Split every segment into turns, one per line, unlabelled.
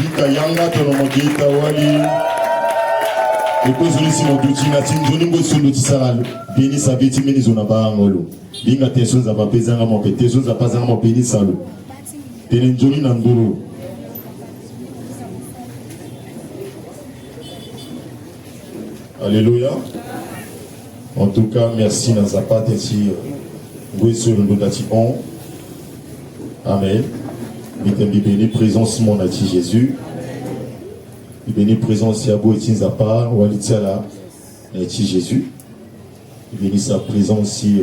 Bika yanga tonomokita wali. Et puis ici mon petit natin, je ne peux pas saral. Béni sa vie, tu me dis on a pas angolo. Binga tes choses à pas peser à mon pété, choses à pas à mon béni salo. Tenen joli nangolo. Alléluia. En tout cas, merci dans sa part ici. Oui, sur le on. Amen. Il béni présence mon ati Jésus. Il béni présence Yabo et Tinzapa, Walitala et Jésus. Il béni sa présence si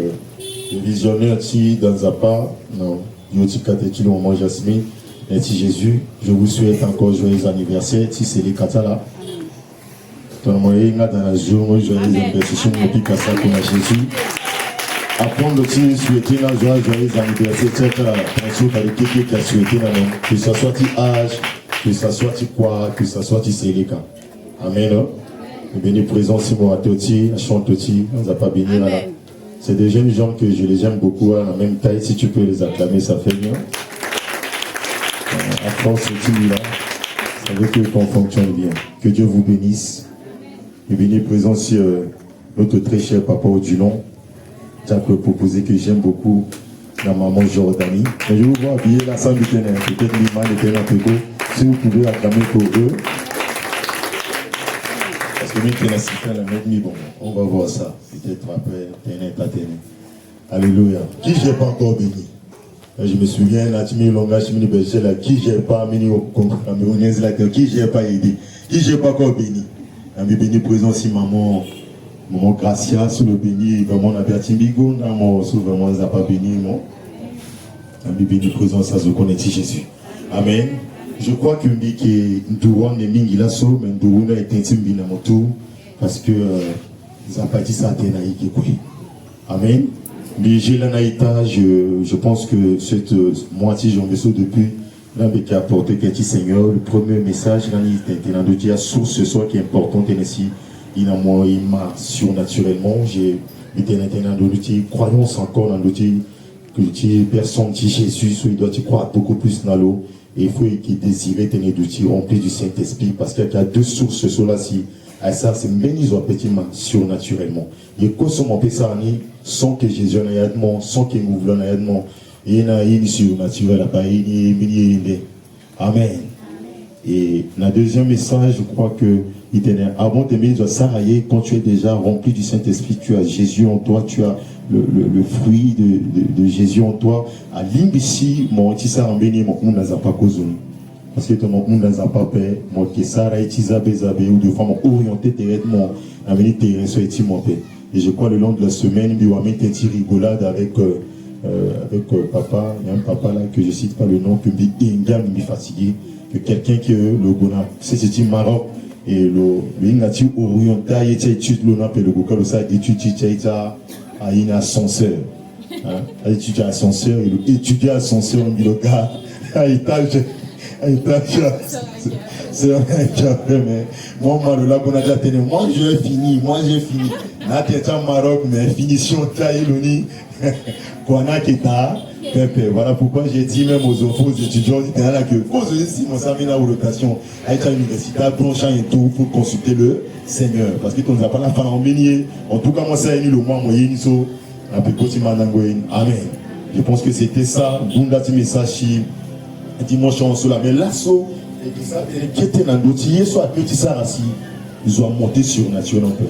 le visionnaire ti dans Zapa, non, Yoti Kateki le moment Jasmine et Jésus. Je vous souhaite encore joyeux anniversaire. Si c'est les Katala. Ton moyen dans la journée, joyeux anniversaire au Picasso pour Jésus. Apprendre aussi souhaiter la joyeux anniversaire. Pour quelqu'un qui a souhaité que ce soit âge. Que ça soit quoi, que ça soit Séléka. Amen. Béni présent si moi Toti, Chantoti, on n'a pas béni là. C'est des jeunes gens que je les aime beaucoup à la même taille. Si tu peux les acclamer, ça fait bien. À force de là, ça veut que qu'on fonctionne bien. Que Dieu vous bénisse. Et béni présent si notre très cher papa Odulon, tu as proposé que j'aime beaucoup la maman Jordanie. Et je vous vois habiller la salle du ténèbre. Peut-être l'imam était un peu beau. Si vous pouvez acclamer pour eux. Parce que même bon, on va voir ça. Peut-être après, alléluia. Qui j'ai pas encore béni? Je me souviens, là, tu me langage, tu me dis, là, qui j'ai pas béni au Camerounais, là, qui j'ai pas aidé? Qui j'ai pas encore béni? Je béni présent si maman Gracia, sous le béni, vraiment, on a bien Timbigo, non, sous vraiment, on n'a pas béni, non. Je béni présent, ça se connaît Jésus. Amen. Je crois que Ndouron est mingilaso, mais Ndouron est intime binamoto parce que Zapati ça a Amen. Mais j'ai l'anaïta, je pense que cette moitié j'en vaisseau depuis là qui a apporté quelque Seigneur. Le premier message là il a dit à source ce soir qui est important ici. Il m'a surnaturellement j'ai été maintenant dans l'outil croyance encore dans l'outil que l'outil personne qui Jésus il doit y croire beaucoup plus dans l'eau. Et il faut qu'il désire tenir d'outils remplis du Saint-Esprit parce qu'il y a deux sources cela-ci. Et ça, c'est béni au petit surnaturellement. Il y a son ça sans que Jésus n'ait aidement, sans qu'il nous voulons aidement. Il y a une surnaturelle à Paris, Amen. Et le deuxième message, je crois que il tenait avant de mettre ça, quand tu es déjà rempli du Saint-Esprit, tu as Jésus en toi, tu as le fruit de Jésus en toi. À l'imbécile, mon petit ça béni, mon monde n'a pas causé. Parce que ton monde n'a pas paix, mon qui ça a été zabé ou de femmes orientées directement à venir terrain sur mon paix. Et je crois le long de la semaine, il y a une petite rigolade avec papa, il y a un papa là que je cite pas le nom, que me fatigué, que quelqu'un qui est le Gona, c'est du Maroc. Et le nature oriental, il étude le nom et le Goka, ça étude à une ascenseur. Il étudie à ascenseur, il étudie à ascenseur, on dit le gars, à étage, c'est un mais moi, j'ai fini. Là, tu es en Maroc, mais finition taille, l'oni, qu'on a qui t'a. Voilà pourquoi j'ai dit même aux étudiants là que vous aussi mon sami la rotation à être à l'université prochain et tout pour consulter le Seigneur parce que tu nous as pas la fin en béni en tout cas moi ça a eu le mois moyen so un peu petit manangoin amen. Je pense que c'était ça bunda ti message dimanche en cela mais là so et que ça qui était dans l'outil soit petit ça rassis ils ont monté surnaturel un peu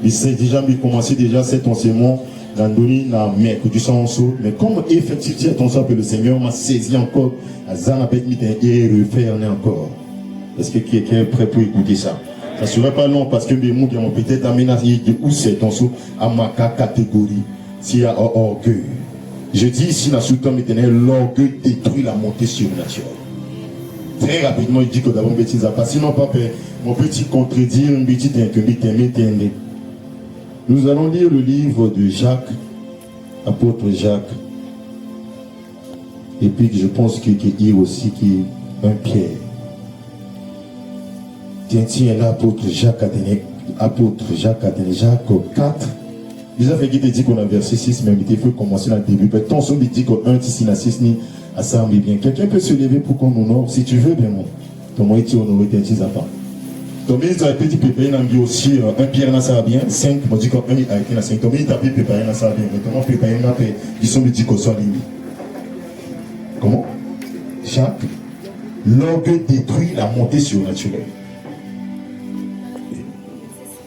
il s'est déjà commencé déjà cet enseignement dans du sens mais comme effectivement ton sens que le Seigneur m'a saisi encore à Zanapet et refaire encore est-ce que quelqu'un est prêt pour écouter ça ne serait pas long parce que les gens ont peut-être aménagé où c'est ton sou à ma catégorie s'il y a orgueil je dis ici dans ce temps l'orgueil détruit la montée surnaturelle très rapidement il dit que d'abord bêtise à pas sinon pas mon petit contredire une petite incurie. Nous allons lire le livre de Jacques, apôtre Jacques. Et puis je pense qu'il y a aussi qui un Pierre. Tiens, l'apôtre Jacques a donné, Jacques 4. Déjà fait qu'il te dit qu'on a verset 6, mais il faut commencer dans le début. Mais ton son dit que 1, 6, 6, ni à ça, mais bien. Quelqu'un peut se lever pour qu'on honore, si tu veux, bien. Comment est-il honoré tes petits enfants? Tomé, tu as petit pépé, il y a aussi un pierre dans sa bien, 5, moi je dis comme un a été dans 5. Tomé, tu as pépé dans sa bien, comment pépé dans sa bien, ils sont petits comme ça. Comment? Jacques, l'orgueil détruit la montée surnaturelle.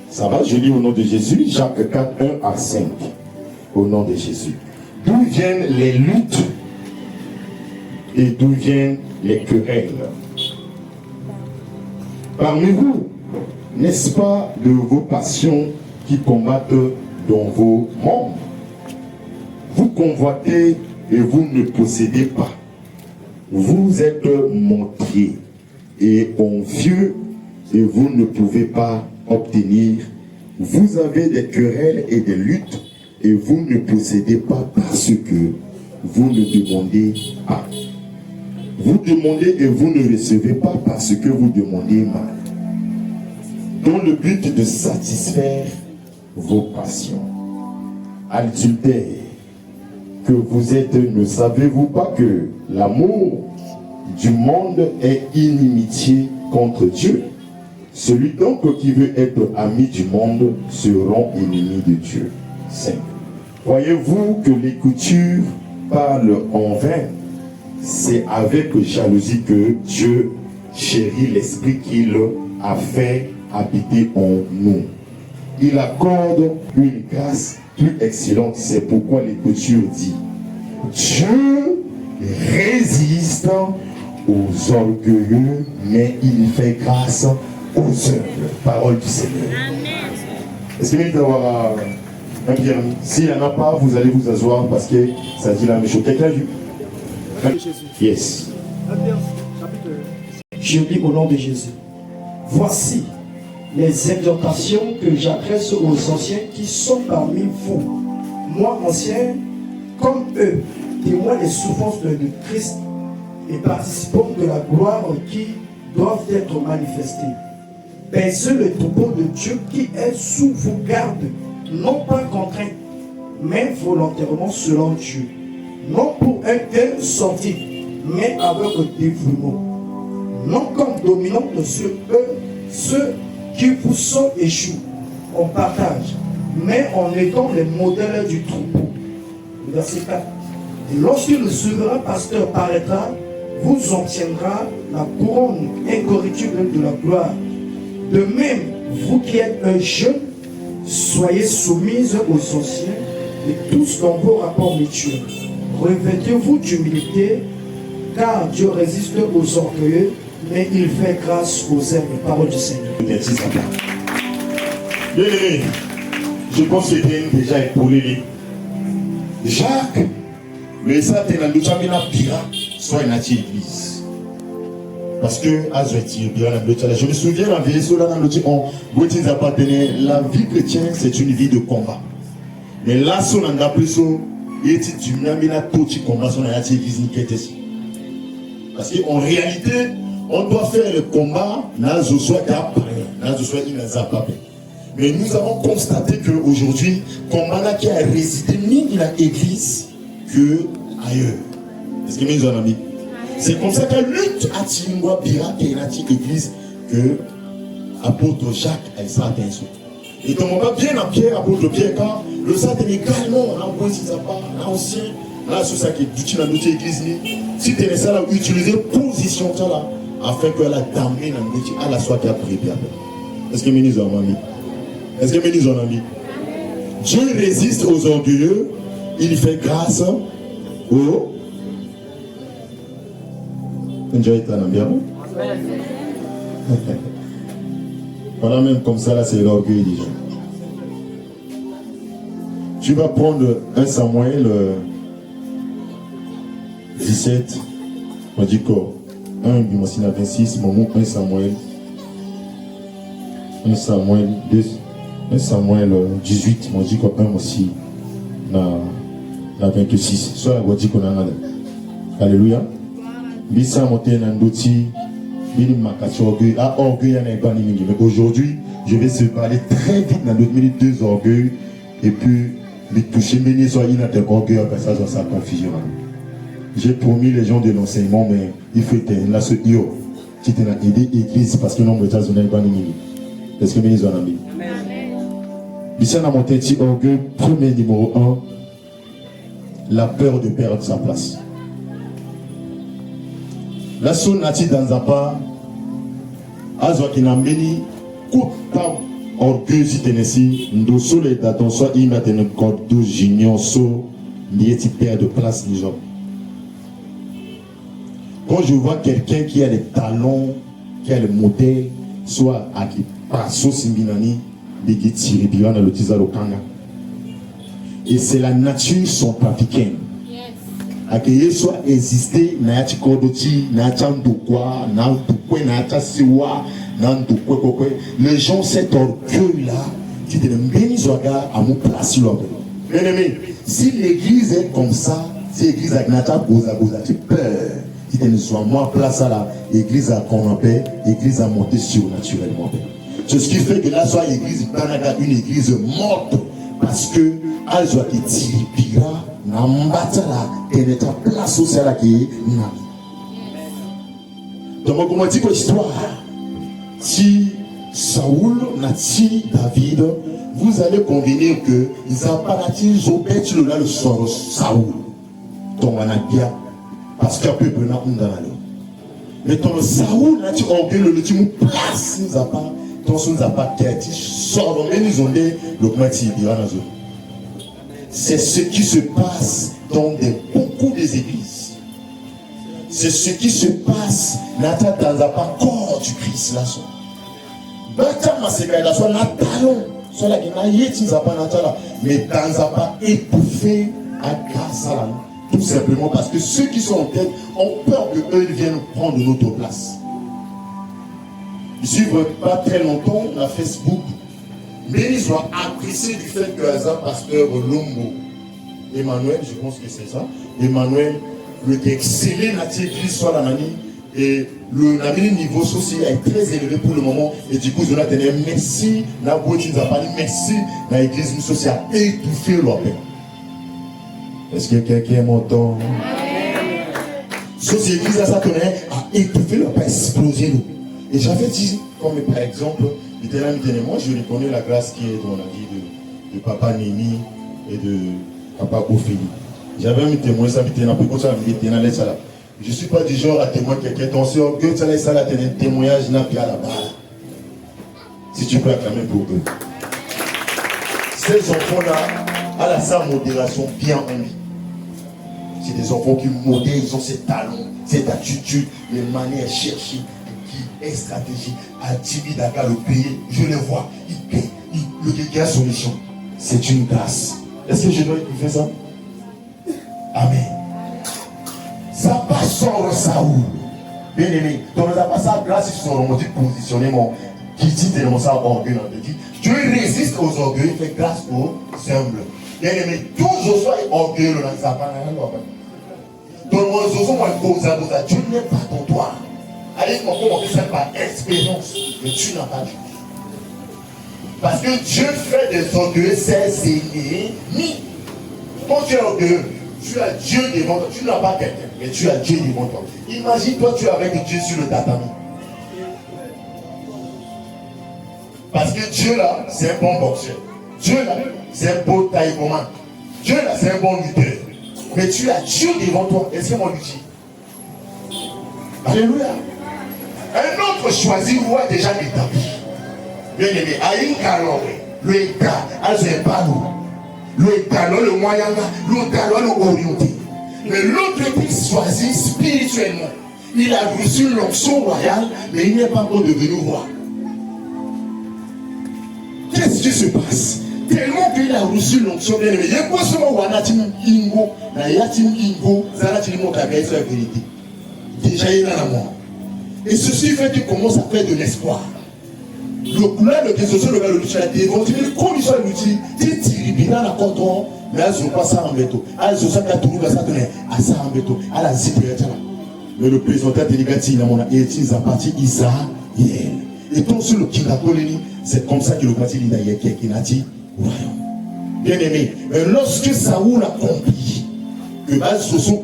Ça va, je lis au nom de Jésus, Jacques 4, 1 à 5. Au nom de Jésus. D'où viennent les luttes et d'où viennent les querelles? Parmi vous, n'est-ce pas de vos passions qui combattent dans vos membres? Vous convoitez et vous ne possédez pas. Vous êtes montriers et envieux et vous ne pouvez pas obtenir. Vous avez des querelles et des luttes et vous ne possédez pas parce que vous ne demandez pas. Vous demandez et vous ne recevez pas parce que vous demandez mal. Dans le but de satisfaire vos passions. Adultère, que vous êtes, ne savez-vous pas que l'amour du monde est inimitié contre Dieu? Celui donc qui veut être ami du monde sera ennemi de Dieu. 5. Voyez-vous que l'écriture parle en vain? C'est avec jalousie que Dieu chérit l'esprit qu'il a fait habiter en nous. Il accorde une grâce plus excellente. C'est pourquoi l'Écriture dit: Dieu résiste aux orgueilleux, mais il fait grâce aux humbles. Parole du Seigneur. Amen. Est-ce qu'il mérite d'avoir un pierre? S'il n'y en a pas, vous allez vous asseoir parce que ça dit la même chose. Quelqu'un dit? Yes.
Je lis au nom de Jésus. Voici les exhortations que j'adresse aux anciens qui sont parmi vous. Moi, ancien, comme eux, témoins des souffrances de Christ et participants de la gloire qui doivent être manifestées. Paisez le troupeau de Dieu qui est sous vos gardes, non pas contraint, mais volontairement selon Dieu. Non pour un gain sorti, mais avec dévouement. Non comme dominant sur eux, ceux qui vous sont échoués. On partage, mais en étant les modèles du troupeau. Verset 4. Et lorsque le souverain pasteur paraîtra, vous obtiendra la couronne incorruptible de la gloire. De même, vous qui êtes un jeune, soyez soumises aux anciens et tous dans vos rapports mutuels. Revêtez-vous d'humilité, car Dieu résiste aux orgueilleux, mais il fait grâce aux humbles. Parole du Seigneur.
Bien aimé, je pense que c'est déjà épaulé. Jacques, mais ça, c'est dans le championnat pirate, soit une église. Parce que, je me souviens, dans la vie chrétienne, c'est une vie de combat. Mais là, si on a plus parce qu'en réalité, on doit faire le combat, mais nous avons constaté qu'aujourd'hui, combat qui a résidé ni dans l'église que ailleurs. Est-ce que mes amis? C'est comme ça que lutte à Tingwa Bira qui est l'église que apôtre Jacques a ça attention. Et comme on va bien à Pierre, apôtre Pierre, car le Satan également, on a un si ça part, l'ancien, là, c'est ça qui est utile dans notre église. Si tu es ça, utiliser position là, afin qu'elle a damné dans notre église, à la soit qui a préparé. Est-ce que mes amis? Est-ce que mes amis? Dieu résiste aux orgueilleux, il fait grâce aux. Voilà, même comme ça, là, c'est l'orgueil déjà. Tu vas prendre 1 Samuel 17, on dit quoi? 1 26, mon mot 1 Samuel 2, 1 Samuel 18, on dit quoi? 1 aussi, dans 26. Soit on dit qu'on a là. Alléluia. Bissa monté dans l'outil, orgueil, orgueil n'est pas ni. Mais aujourd'hui, je vais se parler très vite dans d'autres minutes, 2 orgueils, et puis les toucher, mais soit il n'a pas orgueil, après ça, dans sa confusion. J'ai promis les gens de l'enseignement, mais il faut éteindre là ce yo. qui t'a aidé l'église parce que le nombre de États-Unis n'est pas mis. Est-ce que nous avons mis? Ici, on a monté petit orgueil, premier numéro 1, la peur de perdre sa place. La son nati dans un pas, azwa qui n'a mis koutam orgueil si Tennessee, nous sommes les datons soit immédiatement code 12 junior so, ni père de place ni gens. Quand je vois quelqu'un qui a les talons, qui a le modèle, soit à qui passe au Simbinani, des tirés bien dans le Tizaro Kanga. Et c'est la nature son africaine. Accueillir soit exister, n'ayati kodoti, n'ayati ndukwa, n'andukwe, n'ayati siwa, n'andukwe kokwe. Les gens, cet orgueil-là, qui te bénissent à mon place. Bien aimé, si l'église est comme ça, si l'église a gnata goza, tu peur. Si tu ne sois moins place à la église à qu'on appelle, l'église a monté surnaturellement. C'est ce qui fait que là, soit l'église, une église morte, parce que, elle soit qui tirira, n'ambatala, et n'est pas place au ciel qui est nami. Donc, comment dit que l'histoire, si Saoul n'a ti David, vous allez convenir que les apparatins ont bêté le sort Saoul. Donc, on a bien, parce qu'il y a peu de gens dans la loi. Mais ton Saoul n'a pas orgueil le petit place, nous a pas, ton son nous a pas qu'à sort, mais nous ont dit, le comité dira dans zone. C'est ce qui se passe dans beaucoup des églises. C'est ce qui se passe dans le corps du Christ. Là, mais dans le étouffé à grâce à la tout simplement parce que ceux qui sont en tête ont peur qu'eux viennent prendre notre place. Je ne suis pas très longtemps dans Facebook. Mais ils ont apprécié du fait que le pasteur Lombo, Emmanuel, je pense que c'est ça, Emmanuel, le excellent dans l'église soit la manie, et le niveau social est très élevé pour le moment, et du coup, je vais tenir merci, merci, dans l'église sociale a étouffé leur paix. Est-ce que quelqu'un m'entend? Cette église à Satoné a étouffé leur paix, explosé nous. Et j'avais dit, comme par exemple, moi, je reconnais la grâce qui est dans la vie de papa Némi et de papa Ophélie. J'avais un témoin, ça m'était un peu comme ça, je ne suis pas du genre à témoigner quelqu'un, ton soeur, que ça laisse un témoignage n'a pas à la barre. Si tu peux acclamer pour eux. Ces enfants-là, à la sa modération bien en vie. C'est des enfants qui modèrent, ils ont ces talents, cette attitude, les manières cherchées. Stratégie à Tibi Dakar le payer, je le vois, il paye, le dégât solution. C'est une grâce. Est-ce que je dois écouter ça? Amen. Ça passe sur Saoul. Bien aimé, donc ça passe à grâce sur son positionnement qui dit tellement ça orgueil dans le dit. Dieu résiste aux orgueils, fait grâce aux humbles. Bien aimé, toujours sois orgueilleux dans sa part. Donc Dieu n'est pas ton toi. Allez, on fait ça par expérience, mais tu n'as pas Dieu. Parce que Dieu fait des orgueilleux ses ennemis. Quand tu es orgueilleux, tu as Dieu devant toi. Tu n'as pas quelqu'un, mais tu as Dieu devant toi. Imagine-toi, tu es avec Dieu sur le tatami. Parce que Dieu là, c'est un bon boxeur. Dieu là, c'est un beau taïkoman. Dieu là, c'est un bon lutteur. Mais tu as Dieu devant toi. Est-ce que mon lutti? Alléluia. Un autre choisi voit déjà établi. Bien aimé, Aïn Kalon, le état, le talon, le moyen, le talon, le orienté. Mais l'autre était choisi spirituellement. Il a reçu l'onction royale, mais il n'est pas encore devenu roi. Qu'est-ce qui se passe? Tellement qu'il a reçu l'onction, bien aimé. Il y a quoi seulement Wanatim Ingo, Nayatim Ingo, Zanatim Kagaï, c'est la vérité. Déjà, il est dans la mort. Et ceci fait qu'il commence à faire de l'espoir. Le couleur de Kézoso, le gars, le lutti, la dévonté, mais comme il soit l'outil, il tire bien la contrôle, mais elle ne pas ça en béton. Elle ne pas tout le monde à ça en béton, à la zipper. Mais le président négatif, il est à partir d'Israël. Et donc, sur le Kindakoleni, c'est comme ça que le parti d'Idaïe qui n'a dit, bien aimé, mais lorsque Saoul a compris que Al-Soso,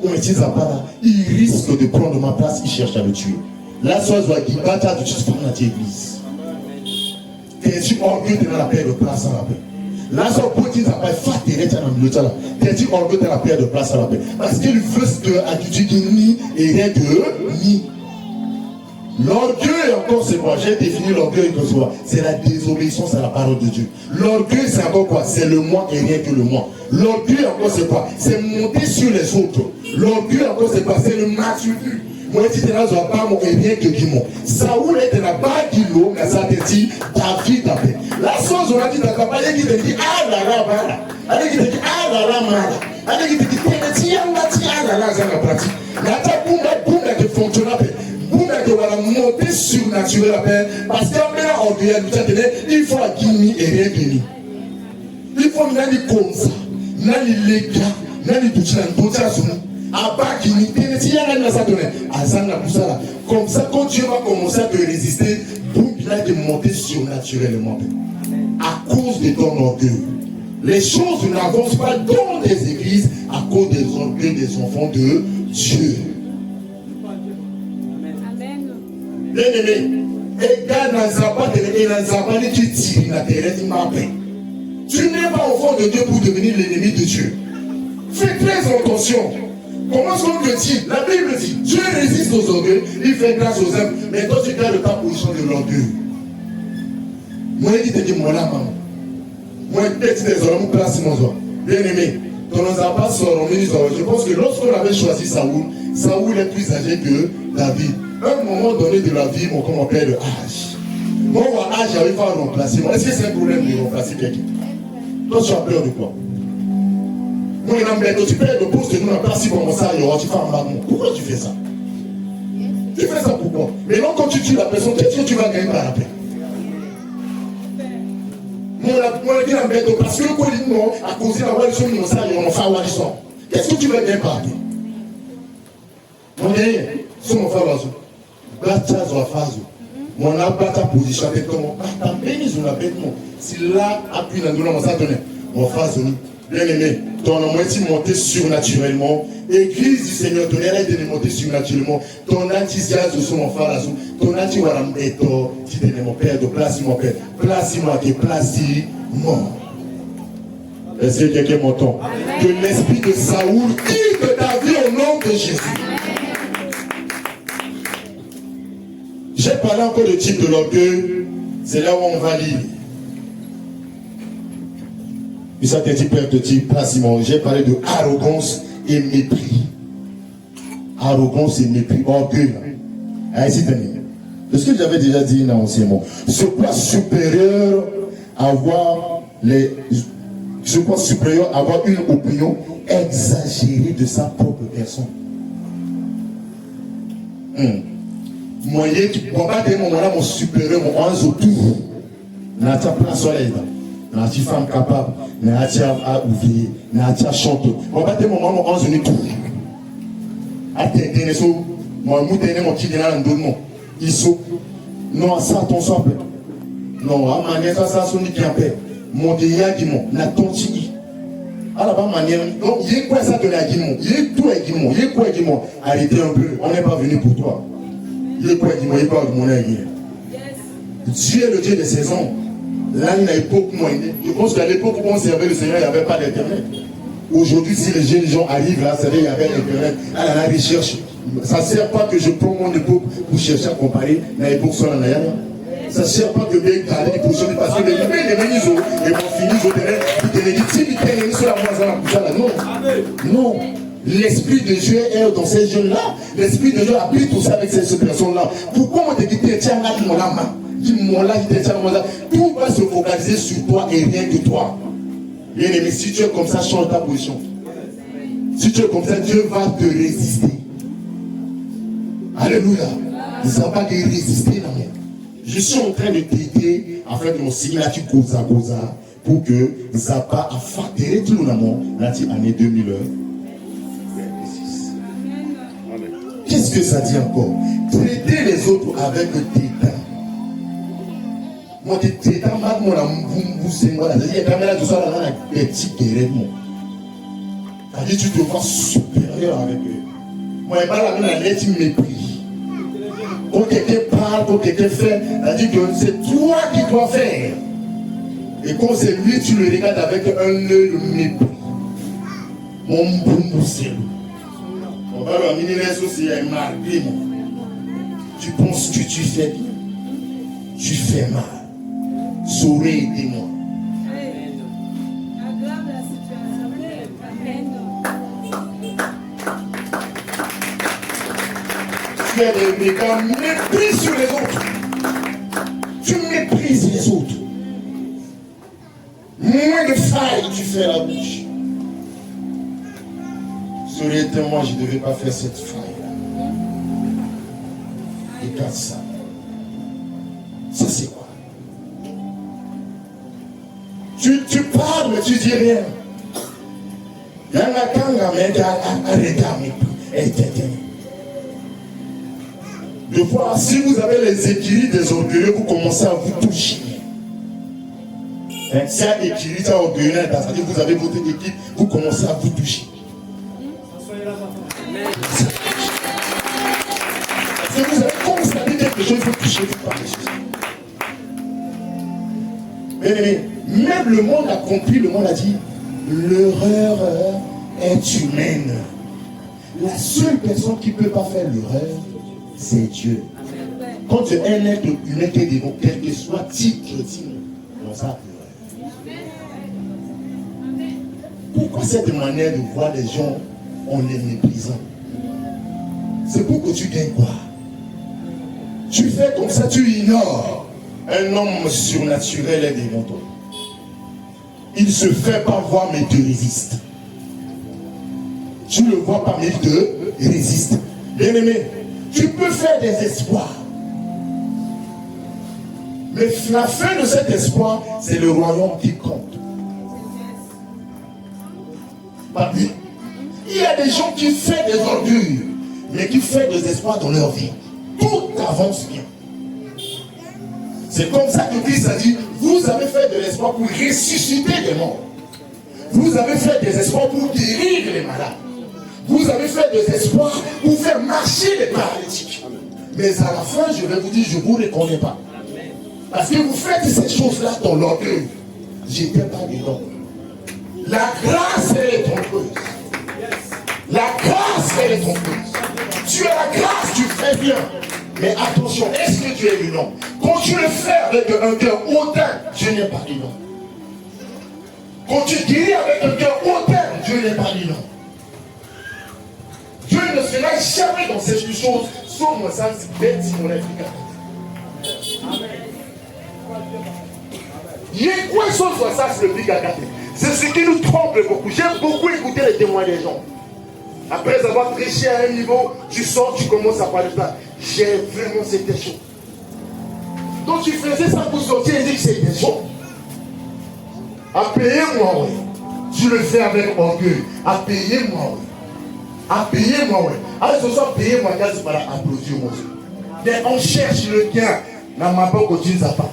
il risque de prendre ma place, il cherche à le tuer. Là, soit tu vas bâtir de choses dans l'église. Tu orgueil dans la paix de place à la paix. Là, soit pour dire, ça va faire tes rêves dans le milieu. Tu orgueil dans la paix de place à la paix. Parce que le veut de attitude ni et rien que ni. L'orgueil, encore, c'est quoi? J'ai défini l'orgueil que soit. C'est la désobéissance à la parole de Dieu. L'orgueil, c'est encore quoi? C'est le moi et rien que le moi. L'orgueil, encore, c'est quoi? C'est monter sur les autres. L'orgueil, encore, c'est quoi? C'est le maturité. Moi, je dis, tu n'as pas mon et rien que du moi. Saoul est dans la barre du lot, mais ça te dit, David a fait. La chose, on a dit, dans la campagne, qui te dit, ah là là, voilà. Allez, qui te dit, ah là là, mala. Allez, qui te dit, ah là là, ça la pratique. Là, t'as boum, qui fonctionne à paix. Que voilà monter surnaturel à paix. Parce qu'en maintenant, il faut Guinée et rien Guinée. Il faut n'aller comme ça. N'aller les gars. N'aller tout ça. Comme ça, quand Dieu va commencer à te résister, boum, il a de monter surnaturellement. À cause de ton orgueil. Les choses n'avancent pas dans les églises à cause des orgueils des enfants de Dieu. Bien aimé, et quand tu tires la terre, tu n'es pas enfant de Dieu pour devenir l'ennemi de Dieu. Fais très attention. Comment est-ce qu'on te dit? La Bible dit, Dieu résiste aux orgueils, il fait grâce aux hommes, mais toi tu gardes ta position de l'orgueil. Moi, il te dit, moi là, maman. Moi, peut-être des hommes, place mon zoie. Bien aimé, ton pas sort, je pense que lorsqu'on avait choisi Saoul, Saoul est plus âgé que David. À un moment donné de la vie, on commence à perdre âge. Moi, à âge, j'arrive pas à remplacer. Est-ce que c'est un problème de remplacer quelqu'un? Toi, tu as peur de quoi? Moi, tu perds le poste, nous, on a placé comme ça, tu fais un bagnon. Pourquoi tu fais ça? Tu fais ça pourquoi? Mais non, quand tu tues la personne, qu'est-ce que tu vas gagner par la paix? Moi, je dis la bête, parce que quoi, non, à cause de la voix de son innocent, on va faire l'histoire. Qu'est-ce que tu vas gagner par la paix? Mon dernier, c'est mon frère Wazou. Bata Zwafazo. Mon abata position avec comment? Bata bénis ou la bête non. Si là, appuie dans le nom, ça donne. Mon frère Zoni. Bien aimé, ton nom est monté surnaturellement. Église du Seigneur, ton aide est monté surnaturellement. Ton enthousiasme sur mon frère Wazou. Ton enthousiasme est toi. Tu t'es mon père, de place mon père. Place-moi, qui place-moi. Est-ce que quelqu'un m'entend? Que l'esprit de Saoul quitte ta vie au nom de Jésus. J'ai parlé encore de type de l'orgueil, c'est là où on va lire. Et ça te dit perte de type, placement. J'ai parlé de arrogance et mépris. Arrogance et mépris, orgueil. Allez-y, est-ce que j'avais déjà dit dans l'ancien mot? Ce point supérieur à avoir une opinion exagérée de sa propre personne. Moyen qui ne pas des moments là, mon supérieur, mon ange autour. N'a pas place sur l'aide. N'a pas femme capable. N'a pas ouvrier. N'a pas chanteur. On va des moments, mon ange autour. Attendez, moi, mon petit dénard en donnement. Il saute. Non, ça, ton simple. Non, à manière, ça, son qui en paix. Mon dénard qui m'ont. N'a ton tigui. À la bonne manière. Donc, il y a quoi ça de la guimon? Il y a tout à guimon. Il y a quoi guimon? Arrêtez un peu. On n'est pas venu pour toi. Dieu est le Dieu des saisons. Là, il y a une époque moyenne. Je pense qu'à l'époque où on servait le Seigneur, il n'y avait pas d'internet. Aujourd'hui, si les jeunes gens arrivent là, c'est-à-dire qu'il y avait l'internet, à la recherche. Ça ne sert pas que je prends mon époque pour chercher à comparer l'époque sur la Nayana. Ça ne sert pas que je vais garder pour chercher parce que les ménisos et mon fils au terrain, ils te légitent, ils te sur la moisson. Non. Non. L'esprit de Dieu est dans ces jeunes-là. L'esprit de Dieu habite aussi avec ces personnes-là. Pourquoi on te dit que tiens là, mon âme, dis-moi là, tout va se focaliser sur toi et rien que toi. Bien aimé, si tu es comme ça, change ta position. Si tu es comme ça, Dieu va te résister. Alléluia. Il ne va pas te résister. Je suis en train de t'aider afin que mon signe là, tu causes pour que ça va affecter tout le monde l'année 2000. Qu'est-ce que ça dit encore? Traiter les autres avec le dédain. Moi, dédain, c'est moi. Il y a quand même tout ça là, un petit guérison. C'est-à-dire tu te vois supérieur avec eux. Moi, je parle avec la lettre mépris. quand quelqu'un parle, quand quelqu'un fait, elle dit que c'est toi qui dois faire. Et quand c'est lui, tu le regardes avec un œil de mépris. Mon bon c'est on va leur miner les aussi à marquer. Tu penses que tu fais bien. Tu fais mal. Saurais aidez-moi.
Aggrave la situation.
Tu es un mépris sur les autres. Tu méprises les autres. Moins de failles tu fais la bouche. Saurais été moi, je ne devais pas faire cette faille. Regarde ça. Ça c'est quoi? Tu parles mais tu dis rien. Des fois, si vous avez les écuries des orgueilleux, vous commencez à vous toucher. Si un écurie, ça orgueilleux, c'est-à-dire que vous avez votre équipe, vous commencez à vous toucher. Si vous avez constaté quelque chose, vous touchez, vous parlez. Mais même le monde a compris, le monde a dit, l'erreur est humaine. La seule personne qui ne peut pas faire l'erreur, c'est Dieu. Quand tu es un être humain qui est devant, quel que soit titre, on ça pourquoi cette manière de voir les gens en les méprisant? C'est pour que tu gagnes quoi? Tu fais comme ça, tu ignores un homme surnaturel est devant toi. Il se fait pas voir mais te résiste. Tu ne le vois pas mais il te résiste. Bien aimé, tu peux faire des espoirs. Mais la fin de cet espoir, c'est le royaume qui compte. Il y a des gens qui font des orgueils, mais qui font des espoirs dans leur vie. Tout avance bien. C'est comme ça que Christ a dit, vous avez fait de l'espoir pour ressusciter les morts. Vous avez fait des espoirs pour guérir les malades. Vous avez fait des espoirs pour faire marcher les paralytiques. Mais à la fin, je vais vous dire, je ne vous reconnais pas. Parce que vous faites ces choses-là dans l'orgueil. Je n'étais pas dedans. La grâce, elle est trompeuse. La grâce, elle est trompeuse. Tu as la grâce, tu fais bien. Mais attention, est-ce que tu es du nom? Quand tu le fais avec un cœur hautain, Dieu n'est pas du nom. Quand tu guéris avec un cœur hautain, Dieu n'est pas du nom. Dieu ne sera jamais dans ces choses sans mon sens bête si mon efficace. Il y a quoi chose sur ça, c'est le pic à gâter. C'est ce qui nous trompe beaucoup. J'aime beaucoup écouter les témoins des gens. Après avoir prêché à un niveau, tu sors, tu commences à parler de ça. J'ai vraiment, c'était chaud. Donc tu faisais ça pour sortir et dire que c'était chaud. À payer moi, oui. Tu le fais avec orgueil. À payer moi, oui. À payer moi, oui. Alors ce soir, payer moi, c'est para applaudir moi. Mais on cherche le gain. Dans ma banque, on dit ça pas.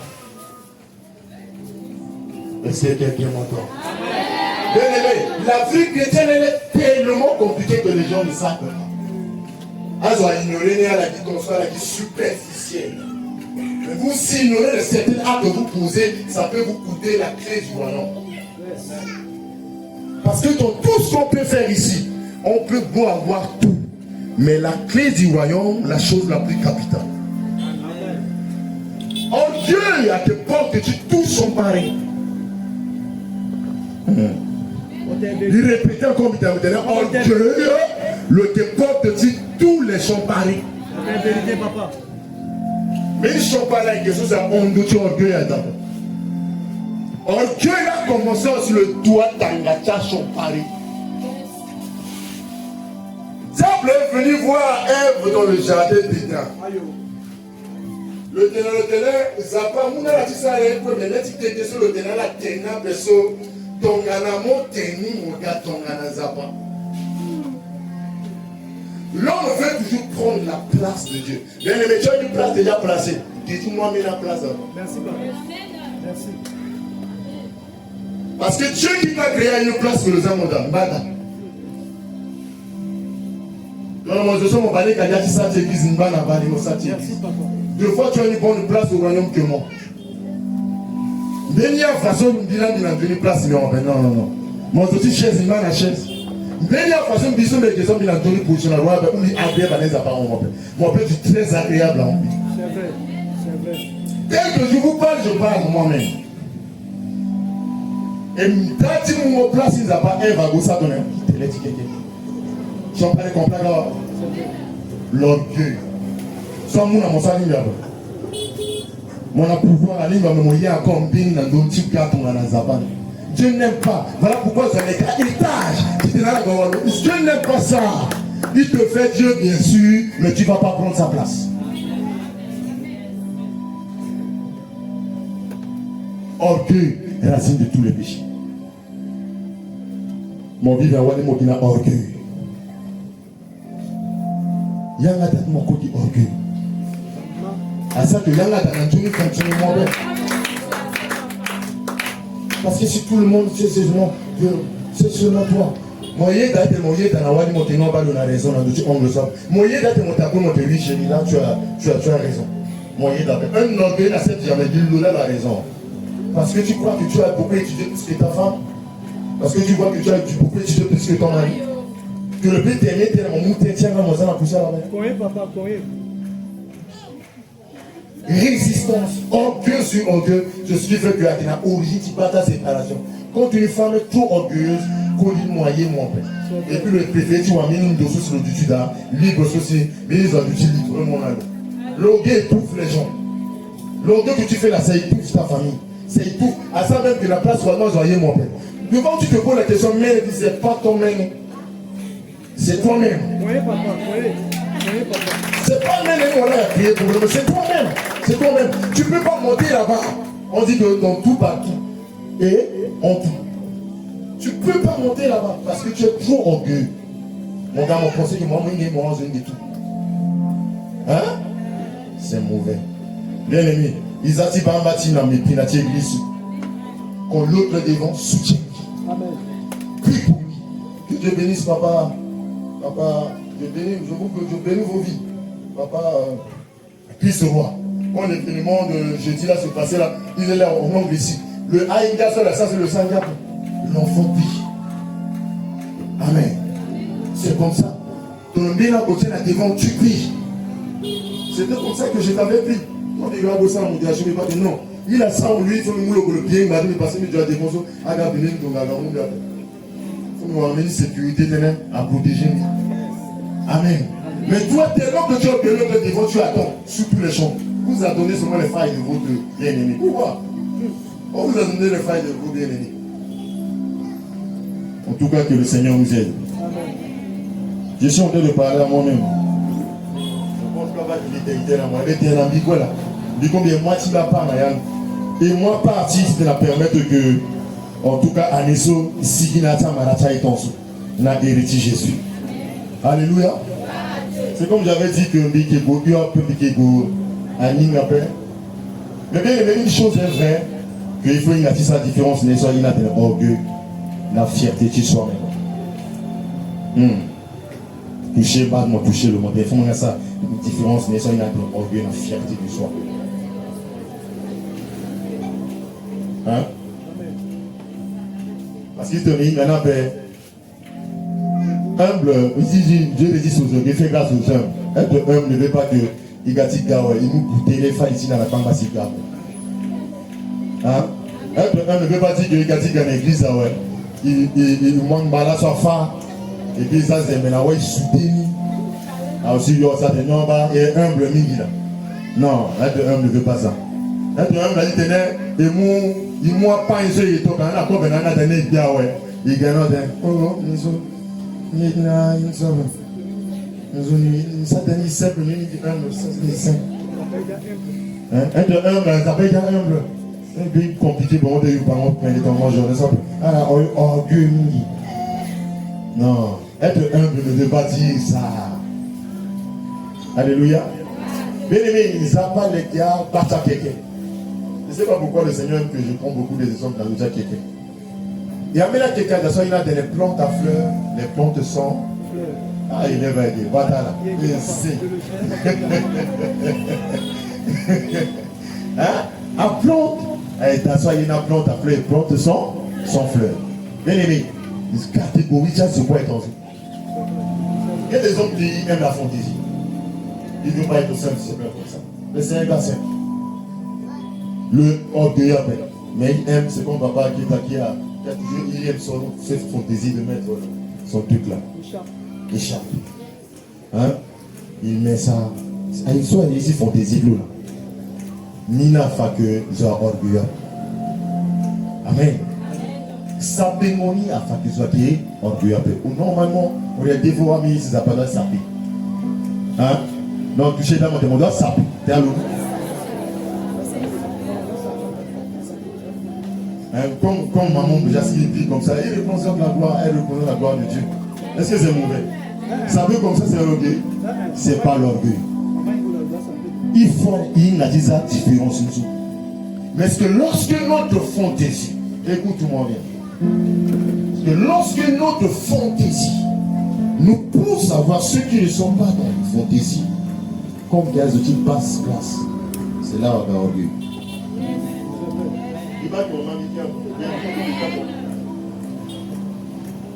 Est-ce que quelqu'un m'entend? Bien aimé, la vie chrétienne elle est tellement compliquée que les gens ne savent pas. Elles ont ignoré la vie comme ça, la vie superficielle. Mais vous, si ignorez de certains actes que vous posez, ça peut vous coûter la clé du royaume. Parce que dans tout ce qu'on peut faire ici, on peut beau avoir tout. Mais la clé du royaume, la chose la plus capitale. Orgueil à tes portes que tu touches son pari. Il répétait encore, orgueil, le déport te dit tous les sont paris. Mais ils sont pas là, quelque chose à honte, orgueil à d'abord. Orgueil a commencé sur le doigt d'Angacha son pari. Diable est venu voir Ève dans le jardin d'Éden. Le ténèbre, Zapa, Mouna la tissa, mais là, tu t'étais sur le ténèbre, la ténèbre, Tongana mon teni mon gars Tongana Zapa. L'homme veut toujours prendre la place de Dieu. Bien aimé, tu as une place déjà placée. Dis-moi, mets la place avant.
Merci, papa. Merci.
Parce que Dieu qui t'a créé une place pour les hommes d'Ambada. Dans mon Dieu, mon balai, quand il y a qui s'attire, qui s'en va,
Merci, papa.
deux fois, tu as une bonne place au royaume que moi. Dernière façon, il a une place, non, non. Mon Dieu, chaise, il m'a la chaise. Dernière façon, il a une question, il a une position, il a une agréable, mon père est très agréable.
C'est vrai, c'est vrai.
Dès que je vous parle, je parle moi-même. Et quand tu me places, il n'y a pas un vague, ça donne un petit électrique. Je ne pas comprendre l'orgueil. Soit mon amour, ça n'y a pas. Mon pouvoir, la ligne va me mouiller encore bien dans le type carton dans la zabane. Dieu n'aime pas. Voilà pourquoi c'est un héritage. Dieu n'aime pas ça. Il te fait Dieu, bien sûr, mais tu ne vas pas prendre sa place. Orgueil est racine de tous les péchés. Mon vivant, on va dire orgueil. Il y a un tête mon côté orgueil. À ça que il y a un tête fonctionne moi-même. Parce que si tout le monde sait c'est seulement toi. Moyen d'être moyen dans la wadi monténon pas donner raison dans tout on le sait. Moyen d'être mon tabou mon riche là tu as raison. Moyen d'être un orgueil n'accepte jamais il a la raison. Parce que tu crois que tu as beaucoup étudié plus que ta femme. Parce que tu vois que tu as beaucoup étudié plus que ton mari. Que le plus t'aimer, t'es dans mon mouton, tiens, dans mon sang, la poussière là-bas.
Combien, papa, combien?
Résistance, orgueil sur orgueil, c'est ce qui fait que tu as origine, tu pas ta séparation. Quand une femme est trop orgueilleuse, qu'on lui moyen, mon père. Et puis le préfet, tu vois, mis une dose sur le dessus là, libre aussi, mais ils ont utilisé tout le monde là. L'orgueil étouffe les gens. L'orgueil que tu fais là, ça étouffe ta famille. Ça étouffe. À ça même que la place soit moins joyeuse, mon père. Mais quand tu te poses la question, mais c'est pas ton même. C'est toi-même.
Oui, papa, oui. Oui, papa.
C'est pas même qu'on a prié pour le c'est toi-même. C'est toi-même. Tu ne peux pas monter là-bas. On dit que dans tout partout. Et en tout. Tu ne peux pas monter là-bas parce que tu es trop orgueilleux. Mon gars m'a pensé que moi, je suis de tout. Hein? C'est mauvais. Bien aimé, ils ont dit par un bâtiment, mais puis la église. Quand l'autre devant soutient.
Amen.
Prie pour lui. Que Dieu bénisse, papa. Papa, Dieu bénisse vos vies. Papa, Christ roi. Quand l'événement de jeudi là se passait là, il est là en nombre ici. Le Aïga, ça c'est le Sangap. L'enfant prie. Amen. C'est comme ça. Ton bien là, côté là devant, tu pries. C'était comme ça que je t'avais pris. Quand il va bosser à mon dieu, je ne vais pas dire non. Il a ça en lui, il faut le bien, il m'a dit, mais parce que tu as des monstres, à garder les gens, il faut nous amener sécurité à protéger. Amen. Mais toi, dès lors que tu as obtenu le devant, tu attends sur tous les champs. Vous a donné seulement les failles de votre bien-aimé. Pourquoi? On vous a donné les failles de vos bien-aimés. En tout cas, que le Seigneur nous aide.
Amen.
Je suis en train de parler à moi-même. Je pense pas qu'il était là, moi. Il était là, il là. Il combien moi, tu vas pas, et moi, parti, c'est de la permettre que, en tout cas, Anesso, Siginata, Marata et Tonso, n'a hérité Jésus. Alléluia. C'est comme j'avais dit que Bikego, Bikego, Aning après. Mais bien, une chose est vraie, qu'il faut y avoir sa différence, n'est pas l'orgueil, la fierté de soi-même. Toucher, pas de toucher le monde. Il faut y avoir ça, une différence, n'est pas l'orgueil, la fierté de soi. Hein? Parce qu'il te dit, maintenant, humble, Dieu le dit aux hommes, il fait grâce aux hommes. Être humble ne veut pas que il nous goûte les failles ici dans la campagne. Hein? Être humble ne veut pas dire que il dans l'église, il manque mal à sa femme, et puis ça c'est maintenant, il soutient. Aussi, il y a ça, il est humble, non, être humble ne veut pas ça. Être humble, il tenait, et moi, pas un seul, il toque, on a quoi, on a donné, il gagne, oh, ça donne simple, humble, ça c'est simple. Être humble, ça peut être humble. C'est bien compliqué pour moi de dire, par exemple, quand il est en mangeant, ah, orgueil, non, être humble ne veut pas dire ça. Alléluia. Bien aimé, ils n'ont pas les gars, battre à quelqu'un. Je ne sais pas pourquoi le Seigneur aime que je prends beaucoup des exemples dans le déjà quelqu'un. Il y a même quelqu'un, il a des plantes à fleurs, les plantes sans Ah, il est vrai, voilà là. Merci. Hein? À plante. Attention, il y a une plante à fleurs. Plante sans fleurs. Bien aimé, une catégorie, ça c'est quoi être en vie? Il y a des hommes qui aiment la fantaisie. Ils ne veulent pas être simple, c'est comme ça. Mais c'est un gars simple. Le orgueil appelle. Mais il aime, c'est comme papa qui a toujours, il aime cette fantaisie de mettre son truc là. Écharpe. Hein? Il met ça. Il soit ici fantaisie de l'eau là. Nina fa que soit orgueilleux. Amen. Sapémonie a fait que soit qui orgueilleux. Normalement, on est dévoré, mais ça pas doit saper. Hein? Non, toucher dans mon doigt, saper. T'es à l'eau. Comme maman déjà ce qu'il dit comme ça, il représente la gloire, elle représente la gloire de Dieu. Est-ce que c'est mauvais? Ça veut comme ça, c'est l'orgueil? C'est pas l'orgueil. Il faut une différence. Mais est-ce que lorsque notre fantaisie, écoute-moi bien, que lorsque notre fantaisie nous pousse à voir ceux qui ne sont pas dans la fantaisie, comme gaz de type basse classe, c'est là où on a orgueil.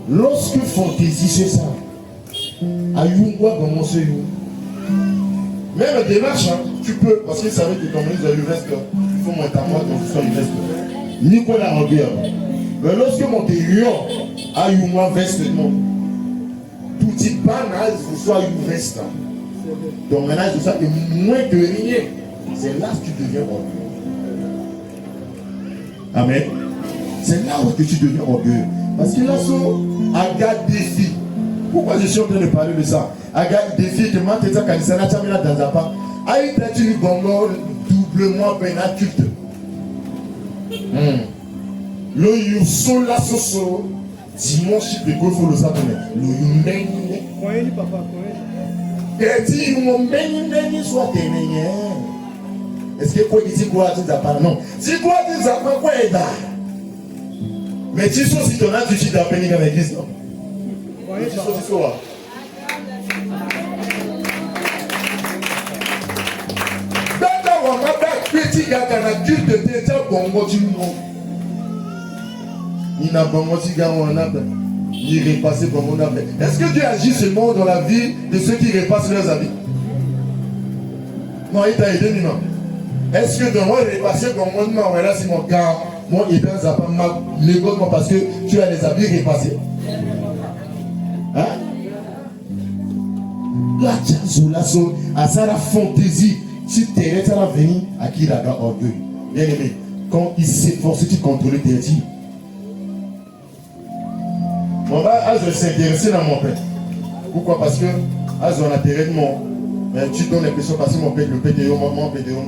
Lorsque fantaisie c'est ça, ayungwa dans mon seuil. Même la démarche, hein, tu peux, parce qu'il savait que ton ministre a eu veste, il faut monter à moi, donc tu sois une veste. Nicolas regarde. Mais lorsque mon lion a eu moi veste, non. Tout type banal, il faut soit une veste. Donc maintenant, c'est ça que moins que rien, c'est là que tu deviens orgueilleux. Amen. C'est là où que tu deviens orgueilleux. Parce que là, Aga défi. Pourquoi je suis en train de parler de ça? Aga défi que moi, tu es dans un pas. Aïe, tu es doublement pénaculte. Le yuso la soso. Dimanche, il faut le savoir. Le yumen.
Cohen, papa, Cohen.
Et si mon ben soit témoigné. Est-ce que quoi dit quoi tu n'as non? Si quoi tu n'as pas quoi est là. Mais tu sais si ton âge tu t'as peine dans l'église non? Oui, tu sais quoi? Dans on m'a pas petit gars quand tu te détends bongo du monde. Il n'a pas menti gars on a il repassé comme on a fait. Est-ce que Dieu agit seulement dans la vie de ceux qui repassent leurs habits? Non, il t'a aidé non. Est-ce que dans moi repasser comme on a là c'est mon gars? Moi, il pense à pas mal négocier parce que tu as les habits repassés. Hein? La chance, à ça la fantaisie. Si tu es à venir, à qui il a orgueil. Bien aimé, quand il s'efforce de contrôler tes dits. Moi, je vais s'intéresser dans mon père. Pourquoi? Parce que, à son intérêt de mon, tu donnes l'impression parce que mon père, le père de mon père de moi,